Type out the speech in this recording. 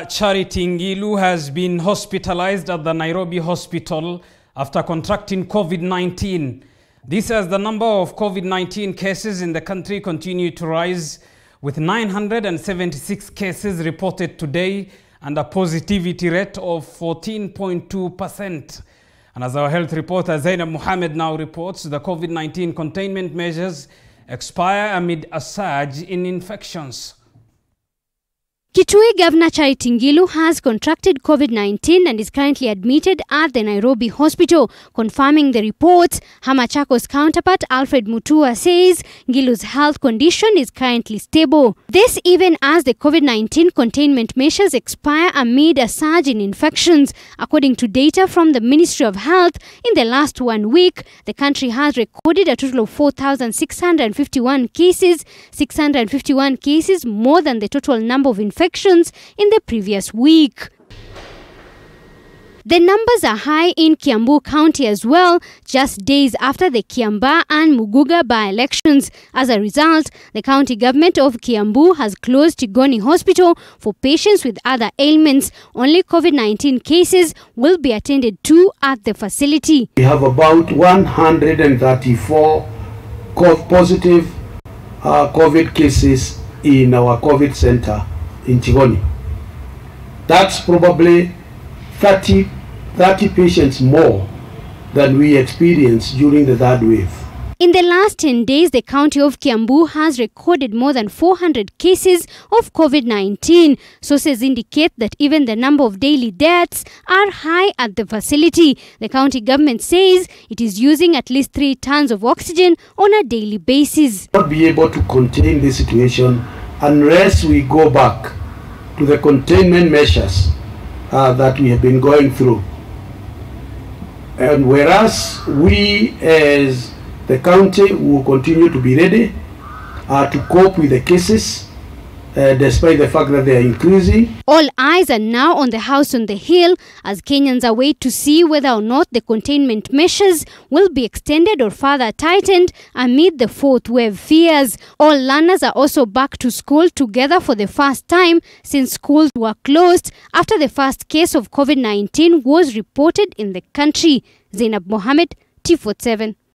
Charity Ngilu has been hospitalized at the Nairobi hospital after contracting COVID-19. This as the number of COVID-19 cases in the country continue to rise, with 976 cases reported today and a positivity rate of 14.2%. And as our health reporter Zainab Mohammed now reports, the COVID-19 containment measures expire amid a surge in infections. Kitui Governor Charity Ngilu has contracted COVID-19 and is currently admitted at the Nairobi hospital. Confirming the reports, Machakos counterpart Alfred Mutua says Ngilu's health condition is currently stable. This even as the COVID-19 containment measures expire amid a surge in infections. According to data from the Ministry of Health, in the last 1 week, the country has recorded a total of 4,651 cases, 651 cases more than the total number of infections in the previous week. The numbers are high in Kiambu County as well, just days after the Kiambaa and Muguga by-elections. As a result, the county government of Kiambu has closed Tigoni Hospital for patients with other ailments. Only COVID-19 cases will be attended to at the facility. We have about 134 positive COVID cases in our COVID center in Tigoni. That's probably 30 patients more than we experienced during the third wave. In the last 10 days, the county of Kiambu has recorded more than 400 cases of COVID-19. Sources indicate that even the number of daily deaths are high at the facility. The county government says it is using at least 3 tons of oxygen on a daily basis. Not be able to contain the situation unless we go back to the containment measures that we have been going through. And whereas we as the county will continue to be ready to cope with the cases, despite the fact that they are increasing. All eyes are now on the house on the hill as Kenyans await to see whether or not the containment measures will be extended or further tightened amid the 4th wave fears. All learners are also back to school together for the first time since schools were closed after the first case of COVID-19 was reported in the country. Zainab Mohammed, T47.